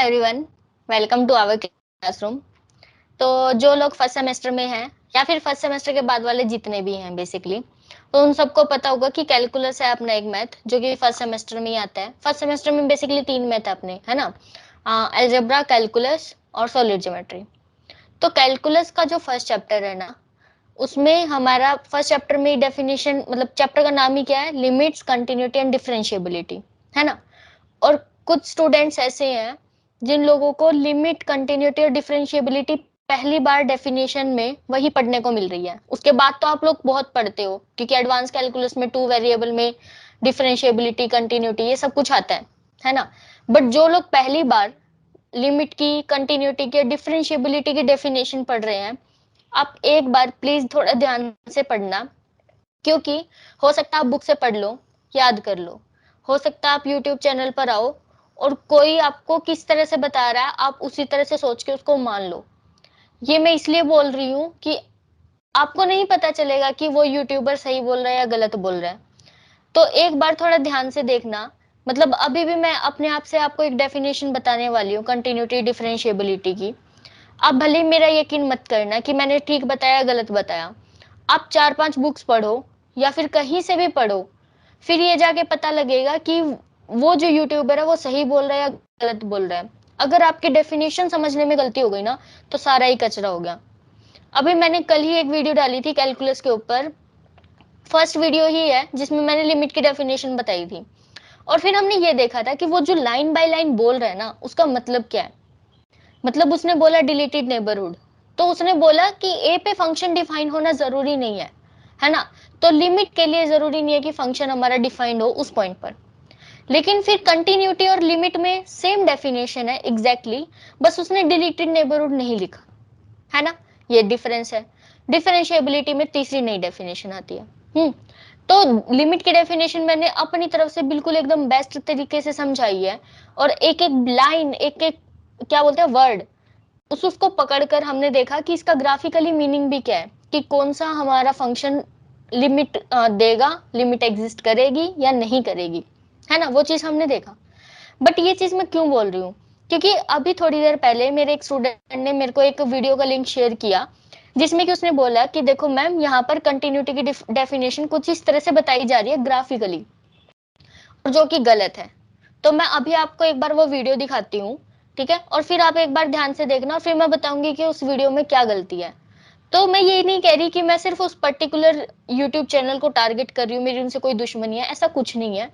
Everyone, welcome to our classroom. तो जो लोग फर्स्ट सेमेस्टर में हैं या फिर फर्स्ट सेमेस्टर के बाद वाले जितने भी हैं बेसिकली, तो उन सबको पता होगा कि कैलकुलस है अपना एक मैथ जो कि फर्स्ट सेमेस्टर में ही आता है। फर्स्ट सेमेस्टर में बेसिकली 3 मैथ अपने, है ना, अलजेब्रा, कैलकुलस और सॉलिड ज्योमेट्री। तो कैलकुलस का जो फर्स्ट चैप्टर है ना, उसमें हमारा फर्स्ट चैप्टर में डेफिनेशन, मतलब चैप्टर का नाम ही क्या है, लिमिट्स, कंटिन्यूटी एंड डिफरेंशिएबिलिटी, है ना। और कुछ स्टूडेंट्स ऐसे हैं जिन लोगों को लिमिट, कंटिन्यूटी और डिफरेंशिएबिलिटी पहली बार डेफिनेशन में वही पढ़ने को मिल रही है। उसके बाद तो आप लोग बहुत पढ़ते हो क्योंकि एडवांस कैलकुलस में 2 वेरिएबल में डिफरेंशिएबिलिटी, कंटिन्यूटी ये सब कुछ आता है ना। बट जो लोग पहली बार लिमिट की, कंटिन्यूटी की, डिफरेंशिएबिलिटी की डेफिनेशन पढ़ रहे हैं, आप एक बार प्लीज थोड़ा ध्यान से पढ़ना, क्योंकि हो सकता है आप बुक से पढ़ लो, याद कर लो, हो सकता है आप यूट्यूब चैनल पर आओ और कोई आपको किस तरह से बता रहा है आप उसी तरह से सोच के उसको मान लो। ये मैं इसलिए बोल रही हूँ कि आपको नहीं पता चलेगा कि वो यूट्यूबर सही बोल रहा है या गलत बोल रहा है। तो एक बार थोड़ा ध्यान से देखना। मतलब अभी भी मैं अपने आप से आपको एक डेफिनेशन बताने वाली हूँ कंटिन्यूटी, डिफरेंशिएबिलिटी की। आप भले ही मेरा यकीन मत करना कि मैंने ठीक बताया गलत बताया। आप 4-5 बुक्स पढ़ो या फिर कहीं से भी पढ़ो, फिर ये जाके पता लगेगा कि वो जो यूट्यूबर है वो सही बोल रहा है या गलत बोल रहा है। अगर आपकी डेफिनेशन समझने में गलती हो गई ना, तो सारा ही कचरा हो गया। अभी मैंने कल ही एक वीडियो डाली थी कैलकुलस के ऊपर, फर्स्ट वीडियो ही है जिसमें मैंने लिमिट की डेफिनेशन बताई थी। और फिर हमने ये देखा था कि वो जो लाइन बाय लाइन बोल रहा है ना, उसका मतलब क्या है। मतलब उसने बोला डिलीटेड नेबरहुड, तो उसने बोला कि ए पे फंक्शन डिफाइन होना जरूरी नहीं है ना। तो लिमिट के लिए जरूरी नहीं है कि फंक्शन हमारा डिफाइंड हो उस पॉइंट पर। लेकिन फिर कंटिन्यूटी और लिमिट में सेम डेफिनेशन है एग्जैक्टली, बस उसने डिलीटेड नेबरहुड नहीं लिखा, है ना। ये डिफरेंस है। डिफरेंशिएबिलिटी में तीसरी नई डेफिनेशन आती है। तो लिमिट की डेफिनेशन मैंने अपनी तरफ से बिल्कुल एकदम बेस्ट तरीके से समझाई है। और एक एक लाइन, एक एक क्या बोलते हैं वर्ड, उसको पकड़कर हमने देखा कि इसका ग्राफिकली मीनिंग भी क्या है, कि कौन सा हमारा फंक्शन लिमिट देगा, लिमिट एग्जिस्ट करेगी या नहीं करेगी, है ना। वो चीज हमने देखा। बट ये चीज मैं क्यों बोल रही हूँ, क्योंकि अभी थोड़ी देर पहले मेरे एक स्टूडेंट ने मेरे को एक वीडियो का लिंक शेयर किया, जिसमें कि उसने बोला कि देखो मैम, यहाँ पर कंटिन्यूटी की डेफिनेशन कुछ इस तरह से बताई जा रही है ग्राफिकली, और जो कि गलत है। तो मैं अभी आपको एक बार वो वीडियो दिखाती हूँ, ठीक है, और फिर आप एक बार ध्यान से देखना और फिर मैं बताऊंगी कि उस वीडियो में क्या गलती है। तो मैं ये नहीं कह रही कि मैं सिर्फ उस पर्टिकुलर यूट्यूब चैनल को टारगेट कर रही हूँ, मेरी उनसे कोई दुश्मनी है, ऐसा कुछ नहीं है।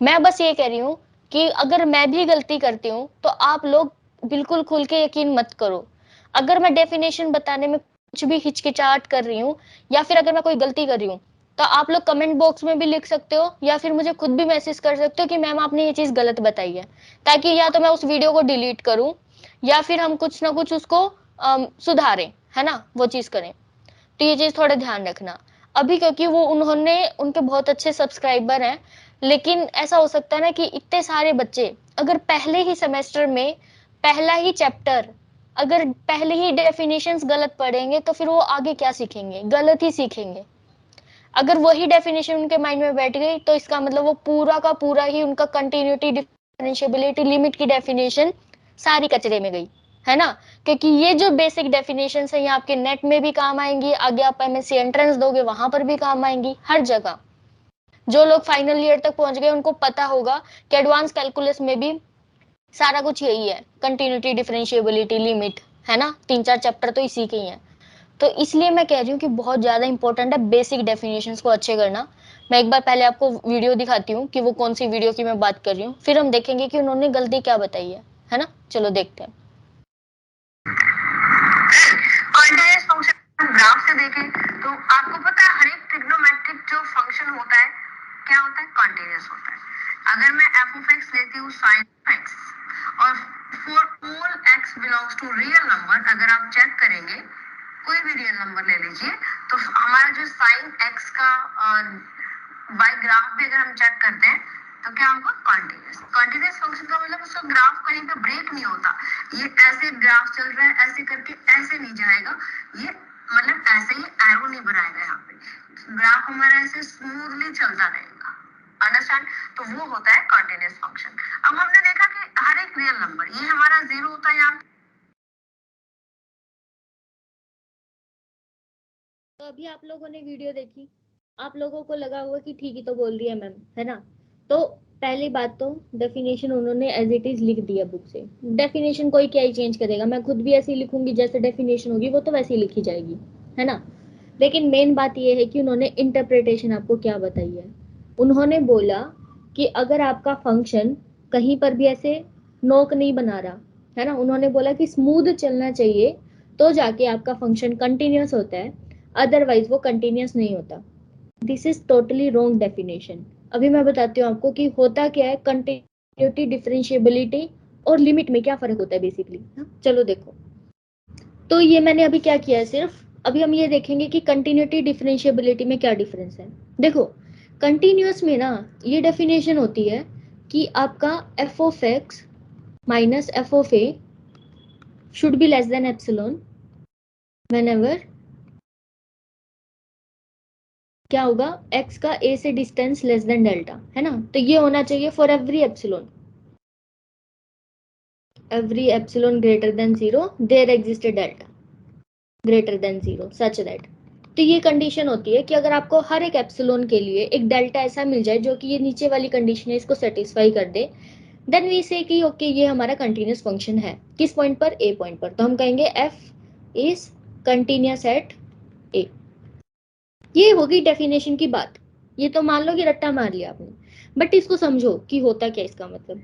मैं बस ये कह रही हूँ कि अगर मैं भी गलती करती हूँ तो आप लोग बिल्कुल खुल के यकीन मत करो। अगर मैं डेफिनेशन बताने में कुछ भी हिचकिचाहट कर रही हूँ या फिर अगर मैं कोई गलती कर रही हूँ, तो आप लोग कमेंट बॉक्स में भी लिख सकते हो या फिर मुझे खुद भी मैसेज कर सकते हो कि मैम आपने ये चीज गलत बताई है, ताकि या तो मैं उस वीडियो को डिलीट करूं या फिर हम कुछ ना कुछ उसको सुधारें, है ना, वो चीज करें। तो ये चीज थोड़ा ध्यान रखना अभी, क्योंकि वो उन्होंने, उनके बहुत अच्छे सब्सक्राइबर हैं। लेकिन ऐसा हो सकता है ना कि इतने सारे बच्चे अगर पहले ही सेमेस्टर में पहला ही चैप्टर अगर पहले ही डेफिनेशंस गलत पढ़ेंगे तो फिर वो आगे क्या सीखेंगे, गलत ही सीखेंगे। अगर वही डेफिनेशन उनके माइंड में बैठ गई तो इसका मतलब वो पूरा का पूरा ही उनका कंटिन्यूटी, डिफरेंशिएबिलिटी, लिमिट की डेफिनेशन सारी कचरे में गई, है ना। क्योंकि ये जो बेसिक डेफिनेशन है ये आपके नेट में भी काम आएंगी, आगे आप एमएससी एंट्रेंस दोगे वहां पर भी काम आएंगी, हर जगह। जो लोग फाइनल ईयर तक पहुंच गए उनको पता होगा कि एडवांस कैलकुलस में भी सारा कुछ यही है, कंटिन्यूटी, डिफरेंशिएबिलिटी, लिमिट, है ना। 3-4 चैप्टर तो इसी के ही है। तो इसलिए मैं कह रही हूँ कि बहुत ज्यादा इंपॉर्टेंट है बेसिक डेफिनेशंस को अच्छे करना। मैं एक बार पहले आपको वीडियो दिखाती हूँ कि वो कौन सी वीडियो की मैं बात कर रही हूँ, फिर हम देखेंगे कि उन्होंने गलती क्या बताई है ना। चलो देखते हैं। कॉन्टिन्यूअस फंक्शन ग्राफ से देखें तो आपको पता है हर एक ट्रिग्नोमेट्रिक जो फंक्शन होता है क्या होता है, कॉन्टिन्यूअस होता है। अगर मैं एफ ऑफ एक्स लेती हूँ साइन एक्स, और for all x belongs to real number, अगर आप चेक करेंगे कोई भी रियल नंबर ले लीजिए, तो हमारा जो साइन एक्स का बाय ग्राफ भी अगर हम चेक करते हैं तो क्या होगा, कॉन्टिन्यूअस। कॉन्टिन्यूअस फंक्शन का मतलब उसका ग्राफ कहीं पे ब्रेक नहीं होता, ये ऐसे ग्राफ चल रहा है ऐसे करके ऐसे नहीं जाएगा, ये मतलब ऐसे ही एरो नहीं बनाएगा, यहाँ पे ग्राफ हमारा ऐसे स्मूथली चलता रहेगा। अंडरस्टैंड? तो वो होता है कॉन्टिन्यूअस फंक्शन। अब हमने देखा कि हर एक रियल नंबर, ये हमारा 0 होता है यहाँ। तो अभी आप लोगों ने वीडियो देखी, आप लोगों को लगा होगा कि ठीक ही तो बोल रही है मैम, है ना। तो पहली बात तो डेफिनेशन उन्होंने एज इट इज लिख दिया बुक से। डेफिनेशन कोई क्या ही चेंज करेगा, मैं खुद भी ऐसे ही लिखूंगी, जैसे डेफिनेशन होगी वो तो वैसे ही लिखी जाएगी, है ना। लेकिन मेन बात ये है कि उन्होंने इंटरप्रिटेशन आपको क्या बताई है। उन्होंने बोला कि अगर आपका फंक्शन कहीं पर भी ऐसे नोक नहीं बना रहा, है ना, उन्होंने बोला कि स्मूथ चलना चाहिए तो जाके आपका फंक्शन कंटिन्यूअस होता है, अदरवाइज वो कंटिन्यूअस नहीं होता। This is totally wrong definition. अभी मैं बताती हूँ आपको कि होता क्या है, कंटिन्यूटी, डिफरेंशिएबिलिटी और लिमिट में क्या फर्क होता है बेसिकली। चलो देखो, तो ये मैंने अभी क्या किया है, सिर्फ अभी हम ये देखेंगे कि कंटिन्यूटी डिफरेंशिएबिलिटी में क्या डिफरेंस है। देखो, कंटिन्यूअस में ना ये डेफिनेशन होती है कि आपका F of x minus F of A should be less than epsilon whenever क्या होगा, x का a से डिस्टेंस लेस देन डेल्टा, है ना। तो ये होना चाहिए for every epsilon greater than 0 there exist a delta greater than 0 such that. तो ये कंडीशन होती है कि अगर आपको हर एक एप्सिलॉन के लिए एक डेल्टा ऐसा मिल जाए जो कि ये नीचे वाली कंडीशन है इसको सेटिस्फाई कर दे, देन वी से कि ओके ये हमारा कंटिन्यूअस फंक्शन है। किस पॉइंट पर, a पॉइंट पर। तो हम कहेंगे f is continuous at a। ये होगी डेफिनेशन की बात। ये तो मान लो कि रट्टा मार लिया आपने, बट इसको समझो कि होता क्या इसका मतलब।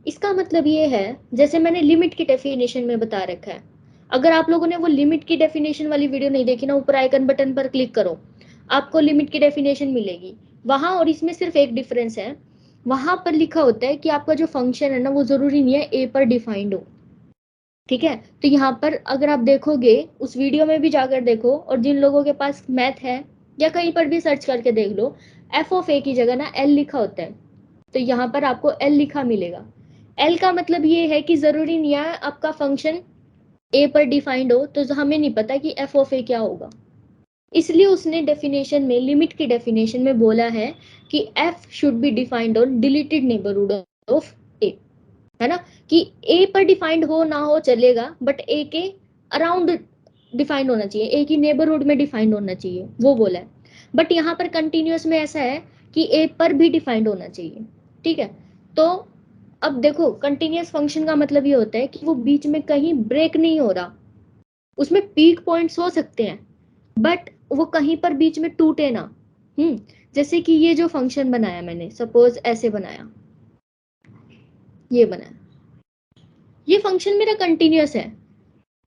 इसका मतलब ये है, जैसे मैंने लिमिट की डेफिनेशन में बता रखा है। अगर आप लोगों ने वो लिमिट की डेफिनेशन वाली वीडियो नहीं देखी ना, ऊपर आइकन बटन पर क्लिक करो, आपको लिमिट की डेफिनेशन मिलेगी वहां। और इसमें सिर्फ एक डिफरेंस है, वहां पर लिखा होता है कि आपका जो फंक्शन है ना वो जरूरी नहीं है ए पर डिफाइंड हो, ठीक है। तो यहाँ पर अगर आप देखोगे, उस वीडियो में भी जाकर देखो, और जिन लोगों के पास मैथ है या कहीं पर भी सर्च करके देख लो, एफ ऑफ ए की जगह ना एल लिखा होता है। तो यहाँ पर आपको एल लिखा मिलेगा। एल का मतलब ये है कि जरूरी नहीं है आपका फंक्शन ए पर डिफाइंड हो, तो हमें नहीं पता कि एफ ऑफ ए क्या होगा। इसलिए उसने डेफिनेशन में, लिमिट की डेफिनेशन में बोला है कि F should be defined on deleted neighbourhood of a, है ना। कि ए पर डिफाइंड हो ना हो चलेगा, बट ए के अराउंड डिफाइंड होना चाहिए, ए की नेबरहुड में डिफाइंड होना चाहिए, वो बोला है। बट यहाँ पर कंटिन्यूअस में ऐसा है कि ए पर भी डिफाइंड होना चाहिए, ठीक है। तो अब देखो, कंटिन्यूअस फंक्शन का मतलब ये होता है कि वो बीच में कहीं ब्रेक नहीं हो रहा। उसमें पीक पॉइंट्स हो सकते हैं बट वो कहीं पर बीच में टूटे ना। जैसे कि ये जो फंक्शन बनाया मैंने, सपोज ऐसे बनाया, ये बनाया, ये फंक्शन मेरा कंटिन्यूअस है।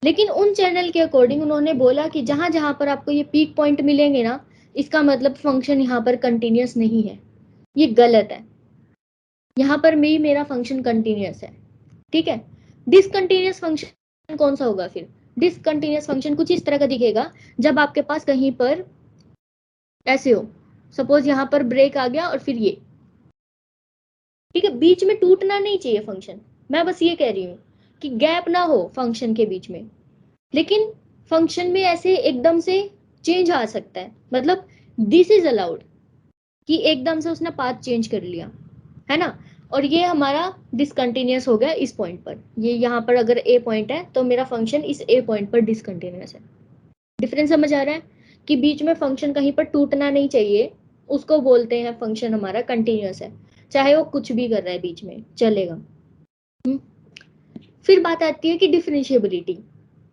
लेकिन उन चैनल के अकॉर्डिंग उन्होंने बोला कि जहां जहां पर आपको ये पीक पॉइंट मिलेंगे ना, इसका मतलब फंक्शन यहाँ पर कंटिन्यूअस नहीं है, ये गलत है। यहाँ पर मेरा फंक्शन कंटिन्यूअस है, ठीक है। डिसकंटिन्यूअस फंक्शन कौन सा होगा फिर? डिसकंटिन्यूअस फंक्शन कुछ इस तरह का दिखेगा जब आपके पास कहीं पर ऐसे हो, सपोज यहाँ पर ब्रेक आ गया और फिर ये, ठीक है। बीच में टूटना नहीं चाहिए फंक्शन, मैं बस ये कह रही हूँ कि गैप ना हो फंक्शन के बीच में। लेकिन फंक्शन में ऐसे एकदम से चेंज आ सकता है, मतलब दिस इज अलाउड कि एकदम से उसने पाथ चेंज कर लिया, है ना। और ये हमारा डिसकंटिन्यूअस हो गया इस पॉइंट पर। ये यहाँ पर अगर ए पॉइंट है तो मेरा फंक्शन इस ए पॉइंट पर डिसकंटिन्यूअस है। डिफरेंस समझ आ रहा है कि बीच में फंक्शन कहीं पर टूटना नहीं चाहिए, उसको बोलते हैं फंक्शन हमारा कंटिन्यूअस है, चाहे वो कुछ भी कर रहा है बीच में चलेगा। फिर बात आती है कि डिफरेंशिएबिलिटी।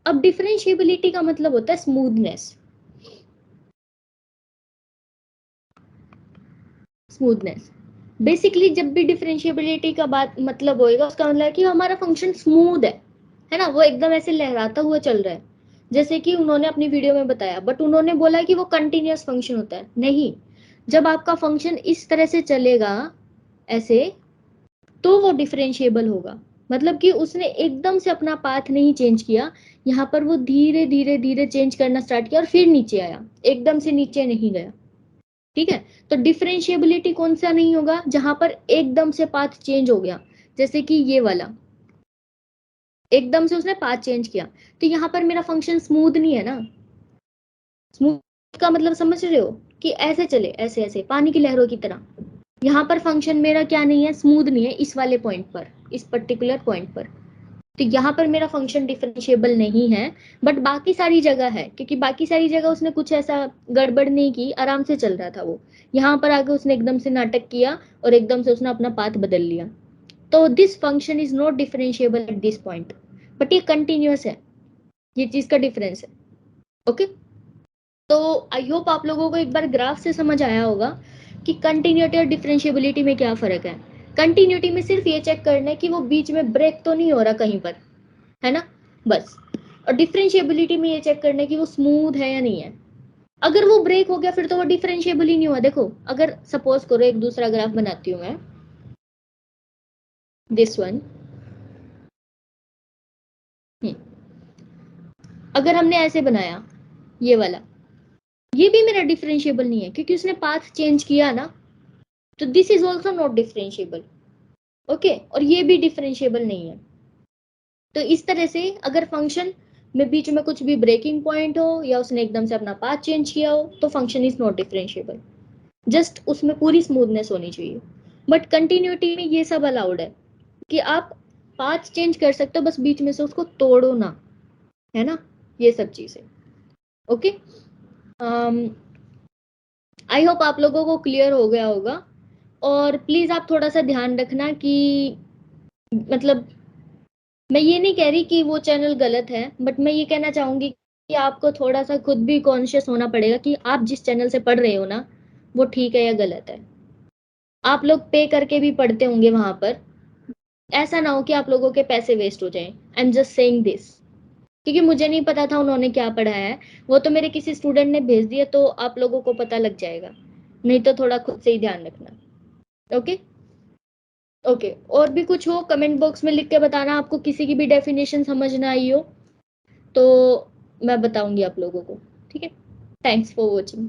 अब डिफरेंशिएबिलिटी का मतलब होता है स्मूथनेस। स्मूथनेस बेसिकली जब भी डिफरेंशिएबिलिटी का बात मतलब होएगा, उसका मतलब है कि हमारा फंक्शन स्मूथ है ना, वो एकदम ऐसे लहराता हुआ चल रहा है, जैसे कि उन्होंने अपनी वीडियो में बताया। बट उन्होंने बोला कि वो कंटिन्यूअस फंक्शन होता है, नहीं। जब आपका फंक्शन इस तरह से चलेगा ऐसे, तो वो डिफरेंशिएबल होगा। मतलब कि उसने एकदम से अपना पाथ नहीं चेंज किया, यहाँ पर वो धीरे धीरे धीरे चेंज करना स्टार्ट किया और फिर नीचे आया, एकदम से नीचे नहीं गया, ठीक है। तो डिफरेंशिएबिलिटी कौन सा नहीं होगा? जहां पर एकदम से पाथ चेंज हो गया, जैसे कि ये वाला एकदम से उसने पाथ चेंज किया, तो यहाँ पर मेरा फंक्शन स्मूथ नहीं है ना। स्मूथ का मतलब समझ रहे हो कि ऐसे चले, ऐसे ऐसे पानी की लहरों की तरह। यहाँ पर फंक्शन मेरा क्या नहीं है, स्मूथ नहीं है इस वाले पॉइंट पर। इस पर्टिकुलर पॉइंट पर। तो यहाँ पर मेरा फंक्शन डिफरेंशिएबल नहीं है, बट बाकी सारी जगह है, क्योंकि बाकी सारी जगह उसने कुछ ऐसा गड़बड़ नहीं की, आराम से चल रहा था वो। यहाँ पर आके उसने एकदम से नाटक किया और एकदम से उसने अपना पाथ बदल लिया। तो this function is not differentiable at this point, but ये कंटिन्यूअस है, ये चीज का डिफरेंस है। ओके, तो आई होप आप लोगों को एक बार ग्राफ से समझ आया होगा कि कंटिन्यूटी और डिफरेंशिएबिलिटी में क्या फर्क है। कंटिन्यूटी में सिर्फ ये चेक करना है कि वो बीच में ब्रेक तो नहीं हो रहा कहीं पर, है ना, बस। और डिफरेंशिएबिलिटी में ये चेक करना है कि वो स्मूथ है या नहीं है। अगर वो ब्रेक हो गया फिर तो वो डिफरेंशिएबल ही नहीं हुआ। देखो, अगर सपोज करो एक दूसरा ग्राफ बनाती हूँ मैं, दिस वन, अगर हमने ऐसे बनाया ये वाला, ये भी मेरा डिफरेंशिएबल नहीं है क्योंकि उसने पाथ चेंज किया ना, तो this is also not differentiable. Okay, और ये भी डिफरेंशिएबल नहीं है। तो इस तरह से अगर फंक्शन में बीच में कुछ भी ब्रेकिंग पॉइंट हो या उसने एकदम से अपना पाथ चेंज किया हो तो function is not differentiable. Just उसमें पूरी स्मूथनेस होनी चाहिए। बट कंटिन्यूटी में ये सब अलाउड है कि आप पाथ चेंज कर सकते हो, बस बीच में से उसको तोड़ो ना, है ना, ये सब चीजें। ओके, आई होप आप लोगों को क्लियर हो गया होगा। और प्लीज आप थोड़ा सा ध्यान रखना कि मतलब मैं ये नहीं कह रही कि वो चैनल गलत है, बट मैं ये कहना चाहूंगी कि आपको थोड़ा सा खुद भी कॉन्शियस होना पड़ेगा कि आप जिस चैनल से पढ़ रहे हो ना वो ठीक है या गलत है। आप लोग पे करके भी पढ़ते होंगे वहां पर, ऐसा ना हो कि आप लोगों के पैसे वेस्ट हो जाएं। I am just saying this, क्योंकि मुझे नहीं पता था उन्होंने क्या पढ़ाया है, वो तो मेरे किसी स्टूडेंट ने भेज दिया, तो आप लोगों को पता लग जाएगा। नहीं तो थोड़ा खुद से ही ध्यान रखना। ओके, ओके, और भी कुछ हो कमेंट बॉक्स में लिख के बताना। आपको किसी की भी डेफिनेशन समझ ना आई हो तो मैं बताऊंगी आप लोगों को, ठीक है। Thanks for watching.